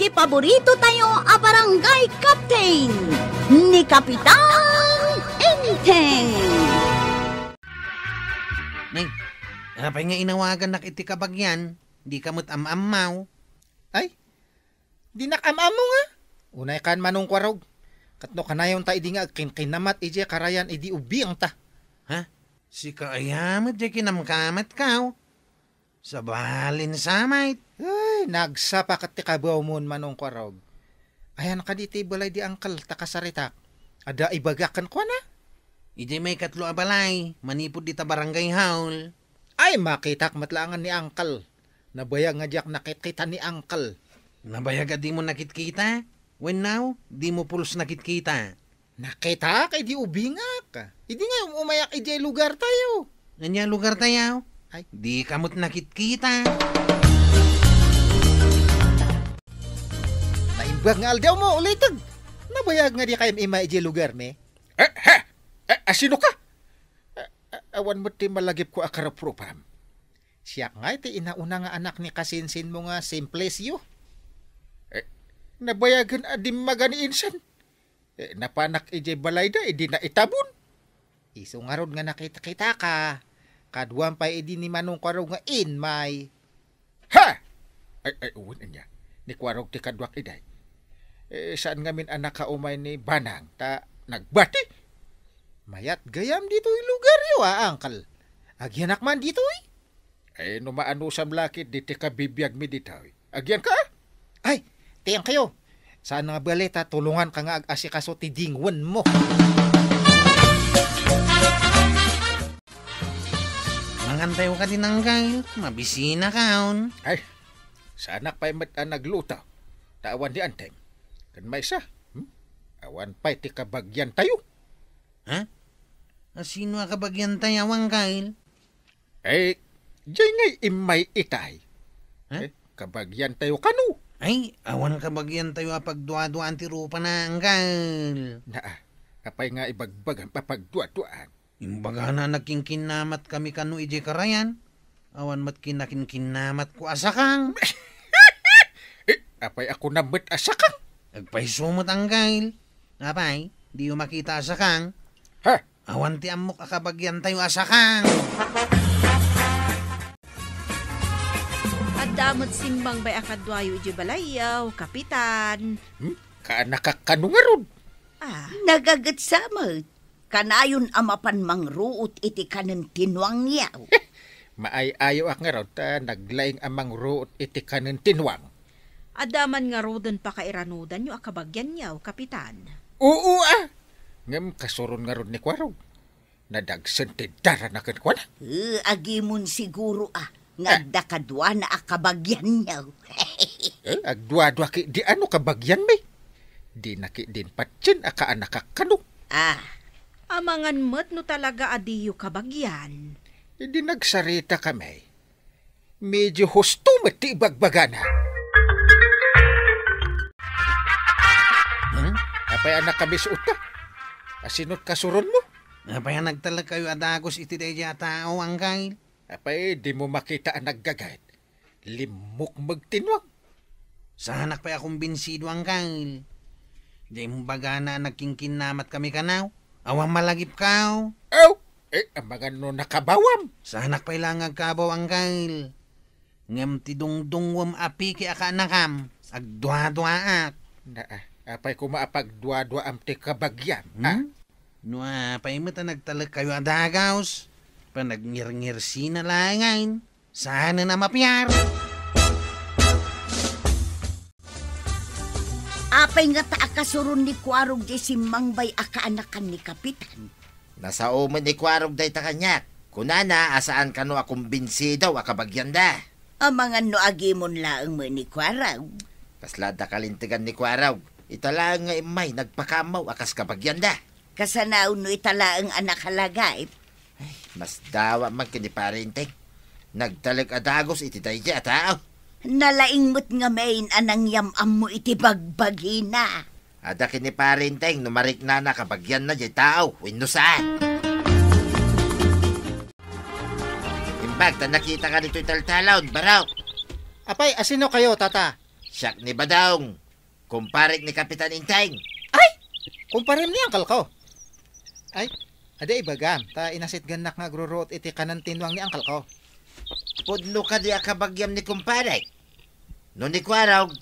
iti paborito tayo a barangay captain ni Kapitan Enteng. Ning, apay nga inawagan nak iti kabagyan, di kamot am-amaw. Ay, di nakamamo nga. Unay kan manong kwarog. Katno kanayon ta idi nga kinkinamat ije karayan idi ubing ta. Ha? Si kaayamat di kinamkamat kao. Sa balin samait. Ay, nagsapakat ti kabaw mon manong kwarog. Ayan ka di ti balay di angkal takasaritak. Ada ibagakan ko na. Ije may katlo abalay, manipod di ta barangay haul. Ay, makitak matlangan ni angkal. Nabayag nga diyak nakikita ni angkal. Nabayag di mo nakitkita? When now, di mo pulos nakitkita. Nakita kay di ubingak. Idi nga umayak ije lugar tayo. Nanya lugar tayo? Ay. Di kamot nakitkita. Naimbag nga aldaw mo ulitag. Nabayag nga di kayam ima ije lugar me. Sino ka? Awan mo ti malagip ko akarapropam. Siya nga iti inauna nga anak ni kasinsin mo nga simple siyo. Nabayagan adim maganiinsan. Napanak ije balay da, edi na itabon. Iso nga ron nga nakita-kita ka. Kaduan pa edi ni manong kwarog nga may. Ha! Ay, uwan niya. Ni kwarog ti kadwak iday. Saan nga min anak ka umay ni Banang, ta nagbati? Mayat gayam dito yung lugar yo angkal. Agyanak man dito numaano sa mlakit, di ti ka bibiyag mi dito Agyan ka? Ay, tiyang kayo. Saan nga baleta, tulungan ka nga ag-asikaso ti dingwan mo. Mangantayo ka din ang gail, mabisina kaon. Ay, sanak pa'y nagluta. Tawan di anteng. Kan may isa, awan pa'y ti kabagyan tayo. Ha? Sino ang kabagyan tayo ang gail? Ay, diyan ngay imay itay. Ha? Kabagyan tayo kanu. Ay, awan kabagyan tayo apagdua-duaan ti rupa na ang gail. Kapay nga ibagbagan papagdua-duaan. Imbaga na nagkingkinamat kami kanu ije karayan. Awan mat kinakinkinamat ko asakang. Apay ako nabit asakang. Agpaisumot ang gail. Apay, di yung makita asakang. Ha? Awan ti amok akabagyan tayo asakang. Damot simbang bay akadwayo ije balayaw, Kapitan. Kanungarod. Nagagat samot. Kanayon amapan mangruot iti kanen tinwang yaw. Maay-ayo ak nga raw ta naglaing amang ruot iti kanen tinwang. Adaman nga rodon pa kairanudan yung akabagyan yaw, Kapitan. Oo Ngam kasuron nga ron ni Kwarog. Nadagsan ti dara na kan kwa na. Agimon siguro Ngagda kadwa na akabagyan niya. Agdwa-dwa ki di ano kabagyan may. Di naki din patsin aka anak kanu. Amangan mo't no talaga adiyo kabagyan. Di nagsarita kami. Medyo husto mati ibagbagana. Apay anak kami suot ka. Asinot kasuron mo. Apay nagtalag kayo adagos iti day tao ang gail. Apay, di mo makita ang naggagayat. Limok magtinwang. Sa anak pa akong binsido ang gail. Di mo baga na nagkingkinamat kami kanaw. Awang malagip kao. Ang mga no nakabawam. Sa anak pa ilang agkabaw ang gail. Ngam ti dungdungwam api ki aka nakam. Agdwa-dwaak. Apay kumaapag-dwa-dwa am ti kabagyan. No apay mo ta nagtalag kayo adagaws. Panagnir-ngirsi na langain. Sana na mapiyar. Apay nga taakasurun ni Kwarog di simangbay akaanakan ni Kapitan. Nasa uman ni Kwarog day ta kanyak. Kunana, asaan ka no akong binsidaw akabagyan da. Amangan no agimon laang mo ni Kwarog. Paslada kalintigan ni Kwarog. Itala nga imay nagpakamaw akas kabagyan da. Kasanaw no itala ang anak halagay. Mas dawa man kiniparinteng. Nagtalag adagos iti day at tao. Nalaing mo't nga main anang yamam mo iti bagbagina. Ada kiniparinteng numarik na nakabagyan na di tao. Wino saan? Imbag, nakita ka nito'y taltalawd, baraw. Apay, asino kayo, tata? Siyak ni Badong. Kumparik ni Kapitan Inteng. Kumparim ni angkal ko. Ay, ada ibagam. Ta inasit ganak nga grurot iti kanan tinwang ni angkal ko. Pudno ka di akabagyam ni kumparik. No ni Kwarog,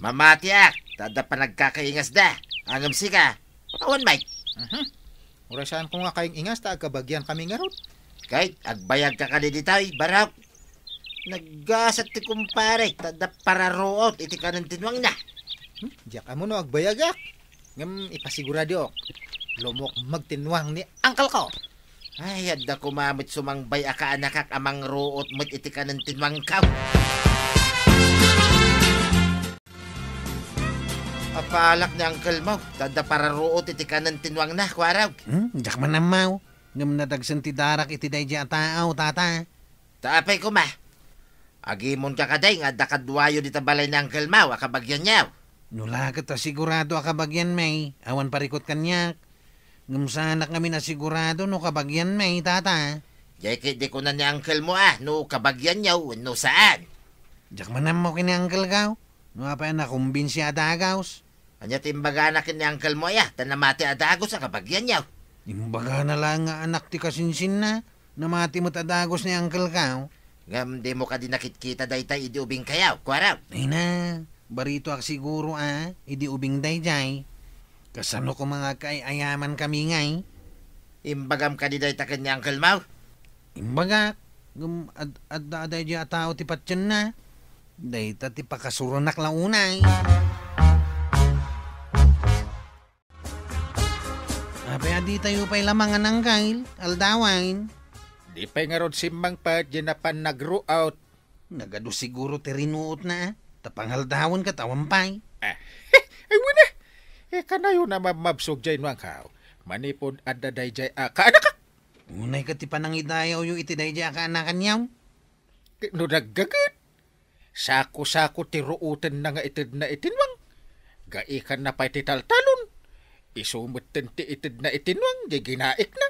mamatiak. Tada pa nagkakaingas da. Angam sika. Awan, Mike. Urasan ko nga kayong ingas ta agkabagyan kami nga rod. Kahit agbayag ka kaliditay, barak. Naggasat ti kumparik. Tada para root iti kanan tinwang na. Diyak amo no agbayagak. Ngam ipasigurado. Lumok magtinwang ni angkal ko. Ay, adda kumamit sumangbay aka anakak amang root mo't iti kanan tinwang kaw. Apalak ni Uncle Mau. Tada para root iti kanan tinwang na, Kwarog. Jak man amaw. Ngam nadagsan ti darak iti dayja tao, tata. Taapay ko ma. Agimon ka kaday nga dakadwayo dita balay ni Uncle Mau, akabagyan niyaw. Nula kita sigurado akabagyan may. Awan parikot kanyak. Ngam sanak kami na sigurado no kabagyan may, tata. Jay di ko na ni Uncle mo no kabagyan niyaw, no saan. Jak man amaw kini Uncle Gaw. No apa na kumbinsi adagaws. Anya timbaga na kin ni Uncle mo tanamati adagos sa kabagyan niyaw. Imbaga na lang nga anak ti kasinsin na. Namati mo't adagos ni Uncle Gaw. Ngam di mo ka di nakitkita daytay idi ubing kayaw, Kwarog. Ay na. Barito ak siguro idi ubing dayjay. Kasano ko mga ayaman kami ngay. Imbagam ka di dayta kin ni Uncle Mau. Imbaga, adda dayjay atao ti patyan na. Dayta ti pakasuronak launay. Apay adi tayo pa'y lamangan ng kail, aldawain. Di pa'y nga rod simbang pa dyan na pan nag-row out. Nagado siguro ti rinuot na tapanghaldawon ka tawampay. Ay wala. Kanayo na mamabsog dyan wang kao. Manipod adda dayjay kaanak. Unay ka ti panangidayaw yung iti dayjay kaanakan yaw. No naggagad. Sako-sako ti ruutan na nga itid na itinwang. Gaikan na pa ititaltalon. Isumutin ti itid na itinwang. Di ginaik na.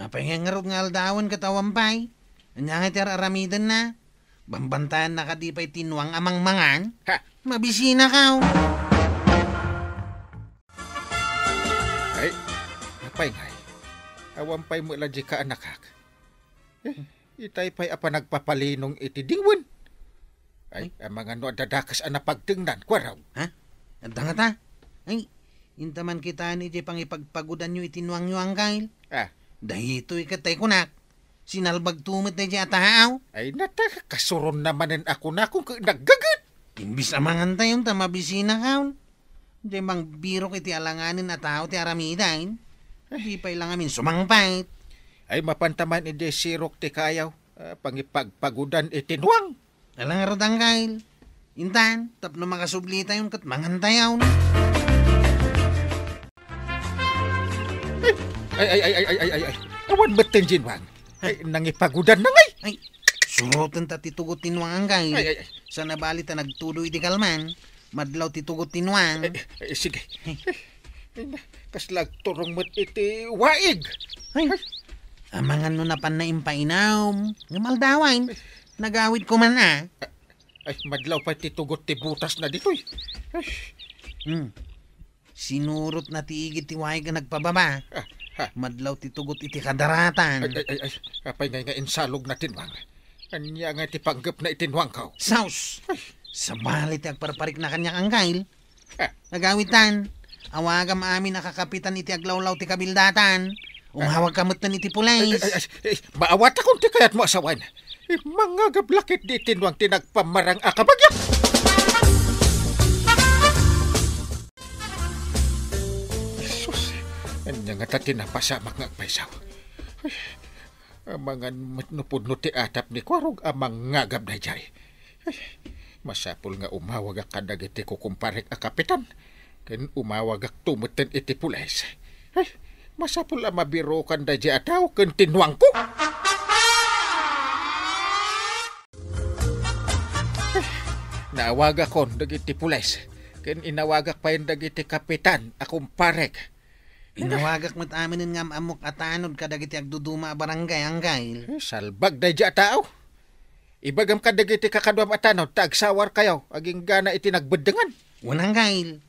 Apay nga rod nga aldawon ka tawampay. Anya nga ti aramidan na. Bambantaan na ka di pa'y tinwang amang mangan. Mabisina ka. Ay, napay ngay. Awampay mo lang di ka anakak. Itay pa'y apa nagpapalinong iti dingwan. Ay, ang mga no dadakas ang napagtingnan, Kwaraw. Ha? Anda nga ta? Ay, intaman kita ni di pang ipagpagudan nyo itinwang nyo ang kail. Dahito ikatay kunak. Sinalbag tumit na di ataaw. Ay, kasuron namanin ako na kung naggagad. Imbis amangan tayo tamabisina kaon. Di mang biro iti alanganin atao ti aramidain. Di pa ilang amin sumangpait. Ay, mapantaman iti sirok ti kayaw. Pangipagpagudan itinwang. Alang rodang kail. Intan, tapno makasubli tayo kat mangantayaw na. Ay. Awan batin jinwang. Ay, nangipagudan na ngay. Ay, surotan ta titugot tinwang ang kail. Ay. Sa nabali ta nagtudo iti kalman. Madlaw titugot tinwang. Ay, sige. Kaslag turong mo't iti waig. Ay, amangan no napan na impainaw. Ngamaldawain. Nagawid ko man na. Ay, madlaw pa titugot ti butas na dito'y. Sinurot na tiigit ti waig ang nagpababa. Madlaw titugot iti kadaratan. Ay. Kapay nga insalog na tinwang. Anya nga ti panggap na itinwang kao. Saus! Sa balit agparparik na kanyang angkail. Nagawitan. Awagam amin nakakapitan iti aglawlaw ti kabildatan. Umhawag kamot na iti pulays. Maawat akong ti kayat mo asawan. Mga gablakit di tinwang tinagpamarang akabagyak. Sus, anya nga ta tinapasamak nga agpaisaw. Amangan matnupod no ti atap ni Kwarog amang ngagab na jay. Masapul nga umawag ak kadag iti kukumparik a kapitan. Ken umawag ak tumutin iti pulis. Masapul ang mabiro kan da jay ataw ken tinwang ko. Naawag akon dagiti pulis. Ken inawagak pa yung dagiti kapitan akong parek. Inawagak mat aminin nga amok at anod kadagiti agduduma barangay ang kail. Salbag da dya tao. Ibagam ka dagiti kakadwam at tanaw, tagsawar kayo, aging gana iti nagbedengan. Unang gail.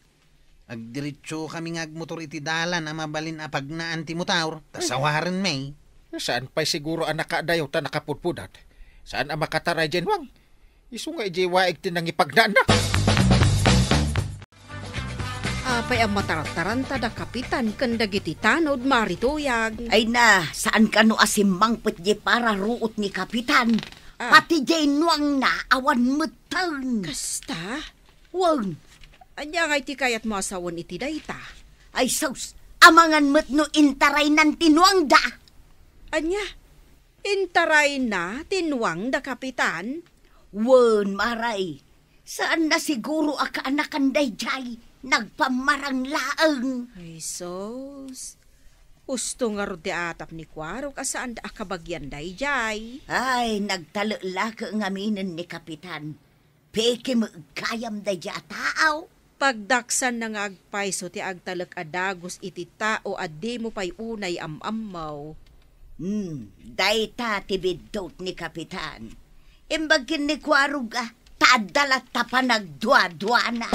Agdiritso kami nga agmotor iti dalan na mabalin apag na anti-motor. Tasawaran may. Saan pa'y siguro ang nakadayo ta nakapudpudat? Saan ang makataray dyan, Wang? Iso nga ijiwaig tinangipagnan na. Apay ang matarataran da kapitan kandagiti tanod marituyag. Ay na, saan ka no asimangpet je para ruot ni kapitan? Pati je nuang na awan metang. Kasta? Wang, Anya nga iti kayat mo asawan iti dayta. ay sus, amangan met no intaray nan tinuang da. Anya? Intaray na tinwang da kapitan? Wen, maray, saan na siguro akaanakan dayjay, nagpamarang laeng. Ay sos. Gusto nga ro di atap ni Kwaro kasaan da akabagyan dayjay. Ay, nagtalala ka ng aminin ni kapitan. Peke magkayam dayjay tao. Pagdaksan na nga agpayso ti agtalak adagos iti tao addi mo pa'y unay amamaw. Dayta tibidot ni kapitan. Imbagin ni Kwarug taadalat ta pa nagdwa-dwa na.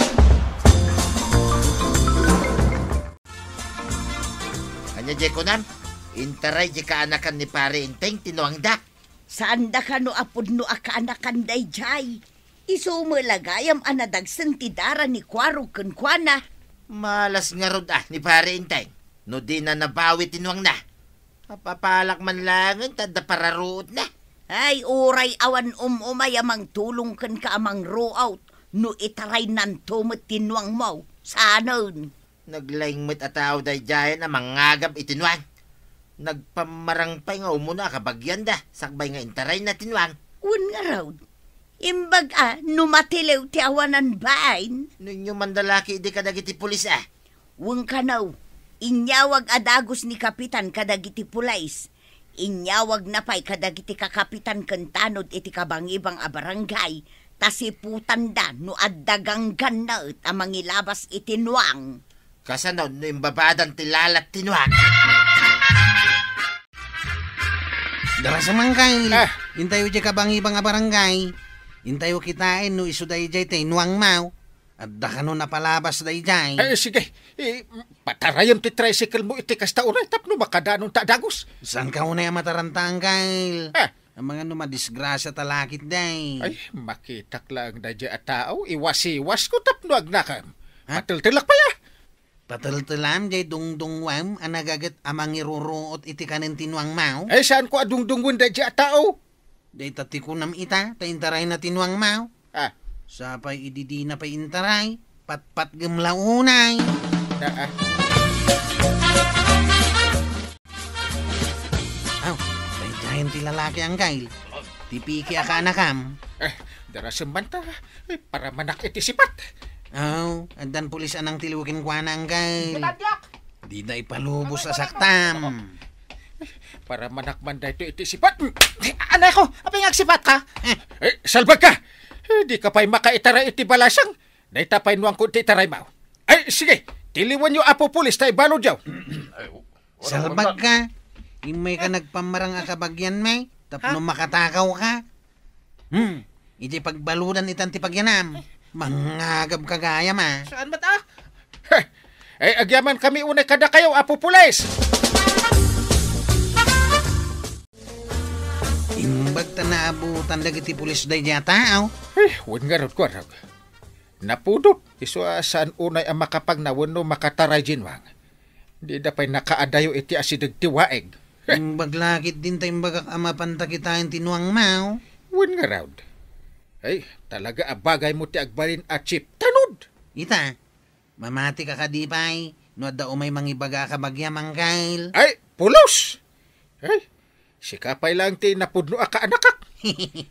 Anya je kunam, intaray je kaanakan ni pare inteng tinuang da. Saan da ka no apod no akaanakan dayjay? Iso mo lagayam anadagsan ti dara ni Kwarug ken Kwana. Malas nga rod ni pare inteng. No di na nabawi tinuang na. Papalak man lang, tada pararuot na. Ay, oray awan umay amang tulong ken ka amang row-out. No itaray nan tumet tinuang mo. Sanon. Naglaing met ataw day jayan na mangagab itinuang. Nagpamarang pa nga umuna kabagyan da. Sakbay nga intaray na tinuang. Un nga raw. Imbag numatilew ti awanan bain. Ninyo mandalaki di kadagiti pulis Wang kanaw. Inyawag adagos ni kapitan kadagiti pulais. Inyawag na pa'y kadagiti kakapitan kentanod iti kabangibang a barangay. Tasiputan da no addagang ganaut amang ilabas itinuang. Kasanaw no imbabadan tilalat tinuang. Dara sa mangkay. Intayo di kabangibang a barangay. Intayo kitain no iso dayjay tay nuang mau. At dakano na palabas dayjay. Sige, patarayam ti tricycle mo iti kasta unay tapno makadanon ta dagos. Saan ka unay matarantang kail? Ang mga numadisgrasya talakit day. Ay, makitak lang dayjay at tao, iwas-iwas ko tapno agnakam. Matiltilak pa ya. Pataltalam jay dungdungwam ang nagagat amang iruruot iti kanin tinuang mau. Saan ko adungdungun dayjay at tao? Day tatikunam ita, taintaray na tinuang mau. Sapay ididi na pa intaray, patpat gemlaunay. Dayjayan ti lalaki ang kail. Tipiki aka anakam. Dara sembanta, para manak iti sipat. Adan pulis anang tilukin kwa na ang kail. Di na ipalubos sa saktam. Para manak man da ito iti sipat. Anay ko, apay ngagsipat ka? Salbag ka! Di ka pa'y makaitaray iti balasang. Day tapay nuang ko iti itaray mau. Ay, sige, tiliwan nyo apo pulis tayo balo dyaw. Salbag ka. Imay ka nagpamarang akabagyan may. Tapno makatakaw ka. Iti pagbaludan itan ti pagyanam. Mangagab kagaya ma. Saan ba ta? Agyaman kami unay kada kayo, apo pulis. Imbag ta naabutan dagiti pulis day niya tao. Huwag nga rin ko, Arag. Napudot, iso saan unay ang makapagnawan no makataray jinwang. Di da pa'y nakaadayo iti asidag tiwaeg. Imbag lakit din tayo bagak amapanta kitain tinuang mau. Huwag nga rin. Ay, talaga abagay mo ti agbalin at chip. Tanod! Ita, mamati ka kadipay. No da umay mangibaga ka bagyamang kail. Ay, pulos! Ay, sikapay lang ti napudno aka anakak.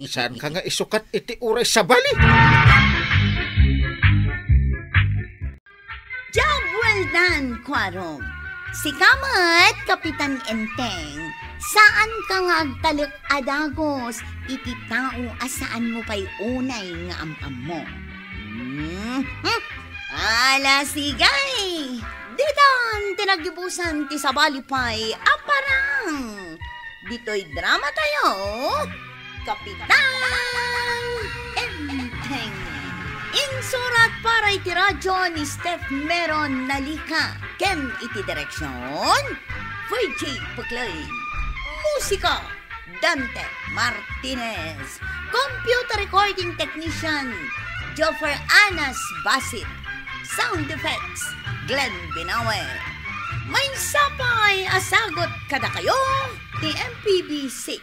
Saan ka nga isukat iti uray sa bali? Job well done, Kwarog. Sikamat, Kapitan Enteng. Saan ka nga agtalak adagos? Iti tao asaan mo pa'y unay nga amam mo? Ala sigay! Didan tinagibusan ti sabalipay aparang. Dito'y drama tayo. Kapitan Enteng. Insurat para iti radyo ni Steph Meron Nalika. Ken iti direksyon, VJ Puklay. Musika, Dante Martinez. Computer recording technician, Joffer Anas Basit. Sound effects, Glenn Binawe. May sapay asagot kada kayo ni MPBC.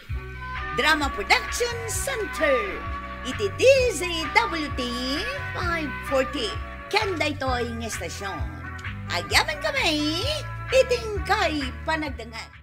Drama Production Center. Iti DZWT 540. Kanda ito'y ng estasyon. Agyaman kami, iting kay panagdangan.